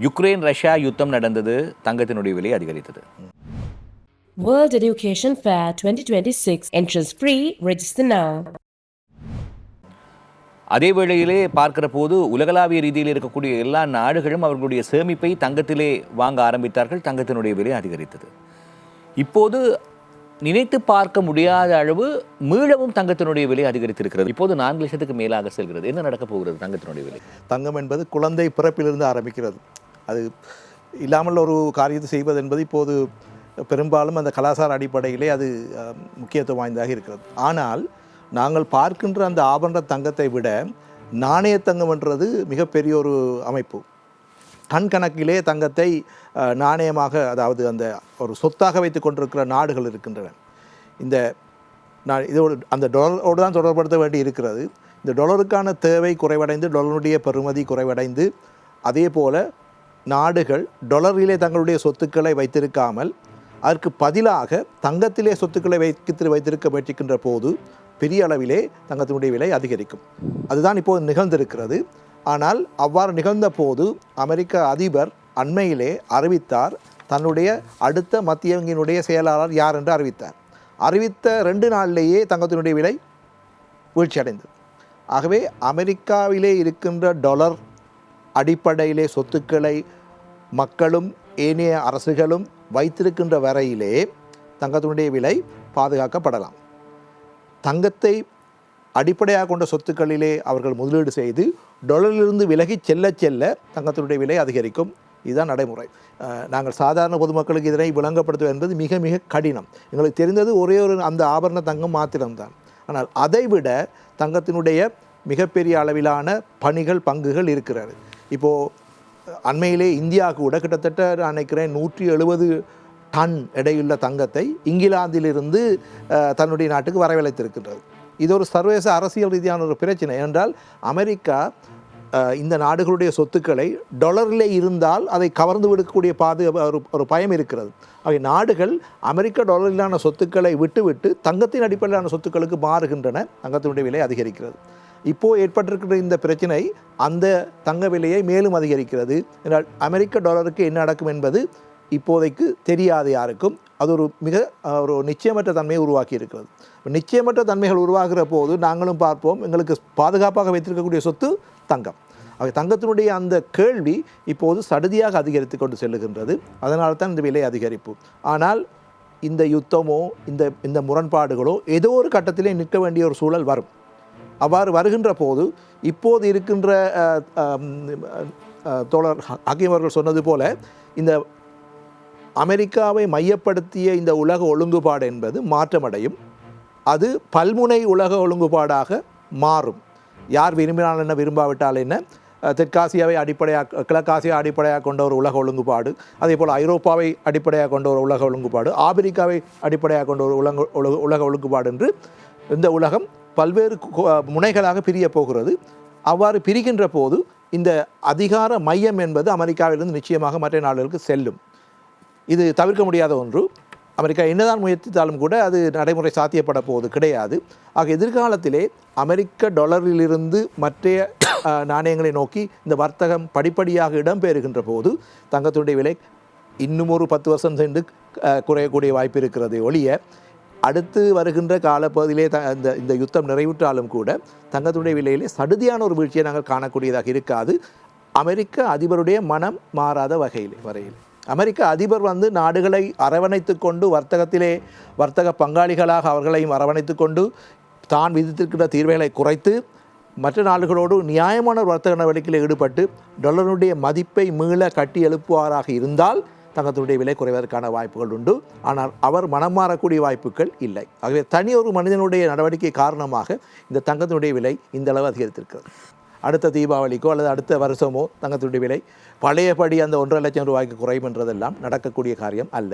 Ukraine Russia யுத்தம் நடந்தது, தங்கத்தினுடைய விலை அதிகரித்தது. World Education Fair 2026 entrance free, register now. அதே வேளையிலே பார்க்கிற போது உலகளாவிய ரீதியில் இருக்கக்கூடிய எல்லா நாடுகளும் அவர்களுடைய சேமிப்பை தங்கத்திலே வாங்க ஆரம்பித்தார்கள். தங்கத்தினுடைய விலை அதிகரித்தது. இப்போது நினைத்து பார்க்க முடியாத அளவு மீளவும் தங்கத்தினுடைய விலை அதிகரித்திருக்கிறது. இப்போது 4 லட்சத்துக்கு மேலாக செல்கிறது. என்ன நடக்கப் போகிறது தங்கத்தினுடைய விலை? தங்கம் என்பது குழந்தை பிறப்பிலிருந்து ஆரம்பிக்கிறது. அது இல்லாமல் ஒரு காரியத்தை செய்வது என்பது இப்போது பெரும்பாலும் அந்த கலாச்சார அடிப்படையிலே அது முக்கியத்துவம் வாய்ந்ததாக இருக்கிறது. ஆனால் நாங்கள் பார்க்கின்ற அந்த ஆபரண தங்கத்தை விட நாணய தங்கம் என்றது மிகப்பெரிய ஒரு அமைப்பு. டன் கணக்கிலே தங்கத்தை நாணயமாக, அதாவது அந்த ஒரு சொத்தாக வைத்து கொண்டிருக்கிற நாடுகள் இருக்கின்றன. இந்த இதோடு அந்த டாலரோடு தான் தொடர்படுத்த வேண்டி இருக்கிறது. இந்த டாலருக்கான தேவை குறைவடைந்து, டாலருடைய பெறுமதி குறைவடைந்து, அதே போல் நாடுகள் டாலரிலே தங்களுடைய சொத்துக்களை வைத்திருக்காமல் அதற்கு பதிலாக தங்கத்திலே சொத்துக்களை வைத்திருக்க முயற்சிக்கின்ற போது பெரிய அளவிலே தங்கத்தினுடைய விலை அதிகரிக்கும். அதுதான் இப்போது நிகழ்ந்திருக்கிறது. ஆனால் அவ்வாறு நிகழ்ந்த போது அமெரிக்க அதிபர் அண்மையிலே அறிவித்தார், தன்னுடைய அடுத்த மத்திய வங்கியினுடைய செயலாளர் யார் என்று அறிவித்தார். அறிவித்த 2 நாளிலேயே தங்கத்தினுடைய விலை வீழ்ச்சி அடைந்தது. ஆகவே அமெரிக்காவிலே இருக்கின்ற டாலர் அடிப்படையிலே சொத்துக்களை மக்களும் ஏனைய அரசுகளும் வைத்திருக்கின்ற வரையிலே தங்கத்தினுடைய விலை பாதுகாக்கப்படலாம். தங்கத்தை அடிப்படையாக கொண்ட சொத்துக்களிலே அவர்கள் முதலீடு செய்து டாலரிலிருந்து விலகி செல்ல செல்ல தங்கத்தினுடைய விலை அதிகரிக்கும். இதுதான் நடைமுறை. நாங்கள் சாதாரண பொதுமக்களுக்கு இதனை விளங்கப்படுத்துவது என்பது மிக மிக கடினம். எங்களுக்கு தெரிந்தது ஒரே ஒரு அந்த ஆபரண தங்கம் மாத்திரம்தான். ஆனால் அதைவிட தங்கத்தினுடைய மிகப்பெரிய அளவிலான பங்குகள் இருக்கிறது. இப்போது அண்மையிலே இந்தியா கூட கிட்டத்தட்ட நான் நினைக்கிறேன் 170 டன் எடையுள்ள தங்கத்தை இங்கிலாந்திலிருந்து தன்னுடைய நாட்டுக்கு வரவழைத்திருக்கின்றது. இது ஒரு சர்வதேச அரசியல் ரீதியான ஒரு பிரச்சனை. என்றால் அமெரிக்கா இந்த நாடுகளுடைய சொத்துக்களை டாலரிலே இருந்தால் அதை கவர்ந்து விடக்கூடிய ஒரு பயம் இருக்கிறது. ஆகிய நாடுகள் அமெரிக்க டாலரிலான சொத்துக்களை விட்டுவிட்டு தங்கத்தின் அடிப்படையிலான சொத்துக்களுக்கு மாறுகின்றன. தங்கத்தினுடைய விலை அதிகரிக்கிறது. இப்போது ஏற்பட்டிருக்கிற இந்த பிரச்சனை அந்த தங்க விலையை மேலும் அதிகரிக்கிறது. என்றால் அமெரிக்க டாலருக்கு என்ன நடக்கும் என்பது இப்போதைக்கு தெரியாது யாருக்கும். அது ஒரு நிச்சயமற்ற தன்மையை உருவாக்கி இருக்கிறது. நிச்சயமற்ற தன்மைகள் உருவாகிற போது நாங்களும் பார்ப்போம், எங்களுக்கு பாதுகாப்பாக வைத்திருக்கக்கூடிய சொத்து தங்கம். தங்கத்தினுடைய அந்த கேள்வி இப்போது சடுதியாக அதிகரித்து கொண்டு செல்லுகின்றது. அதனால தான் இந்த விலை அதிகரிப்பு. ஆனால் இந்த யுத்தமோ இந்த முரண்பாடுகளோ ஏதோ ஒரு கட்டத்திலே நிற்க வேண்டிய ஒரு சூழல் வரும். அவ்வாறு வருகின்ற போது இப்போது இருக்கின்ற தோழர் ஹக்கீம் அவர்கள் சொன்னது போல இந்த அமெரிக்காவை மையப்படுத்திய இந்த உலக ஒழுங்குபாடு என்பது மாற்றமடையும். அது பல்முனை உலக ஒழுங்குபாடாக மாறும். யார் விரும்பினால் என்ன, விரும்பாவிட்டால் என்ன, தெற்காசியாவை கிழக்காசியா அடிப்படையாக கொண்ட ஒரு உலக ஒழுங்குபாடு, அதே போல் ஐரோப்பாவை அடிப்படையாக கொண்ட ஒரு உலக ஒழுங்குபாடு, ஆப்பிரிக்காவை அடிப்படையாக கொண்ட ஒரு உலக ஒழுங்குபாடு என்று இந்த உலகம் பல்வேறு முனைகளாக பிரிய போகிறது. அவ்வாறு பிரிகின்ற போது இந்த அதிகார மையம் என்பது அமெரிக்காவிலிருந்து நிச்சயமாக மற்ற நாடுகளுக்கு செல்லும். இது தவிர்க்க முடியாத ஒன்று. அமெரிக்கா என்னதான் முயற்சித்தாலும் கூட அது நடைமுறை சாத்தியப்பட போவது கிடையாது. ஆக எதிர்காலத்திலே அமெரிக்க டாலரிலிருந்து மற்ற நாணயங்களை நோக்கி இந்த வர்த்தகம் படிப்படியாக இடம்பெறுகின்ற போது தங்கத்தினுடைய விலை இன்னும் ஒரு 10 வருஷம் சென்று குறையக்கூடிய வாய்ப்பு இருக்கிறது ஒழிய, அடுத்து வருகின்ற காலப்பகுதியிலே இந்த யுத்தம் நிறைவுற்றாலும் கூட தங்கத்தினுடைய விலையிலே சடுதியான ஒரு வீழ்ச்சியை நாங்கள் காணக்கூடியதாக இருக்காது. அமெரிக்க அதிபருடைய மனம் மாறாத வரையில் அமெரிக்க அதிபர் நாடுகளை அரவணைத்து கொண்டு வர்த்தக பங்காளிகளாக அவர்களையும் அரவணைத்து கொண்டு தான் விதித்திருக்கின்ற தீர்வுகளை குறைத்து மற்ற நாடுகளோடு நியாயமான வர்த்தக நடவடிக்கையில் ஈடுபட்டு டாலருடைய மதிப்பை மீள கட்டி எழுப்புவாராக இருந்தால் தங்கத்தினுடைய விலை குறைவதற்கான வாய்ப்புகள் உண்டு. ஆனால் அவர் மனம் மாறக்கூடிய வாய்ப்புகள் இல்லை. ஆகவே தனி ஒரு மனிதனுடைய நடவடிக்கை காரணமாக இந்த தங்கத்தினுடைய விலை இந்த அளவு அதிகரித்திருக்கிறது. அடுத்த தீபாவளிக்கோ அல்லது அடுத்த வருஷமோ தங்கத்தினுடைய விலை பழையபடி அந்த 1.5 லட்சம் ரூபாய்க்கு குறையும் என்றதெல்லாம் நடக்கக்கூடிய காரியம் அல்ல.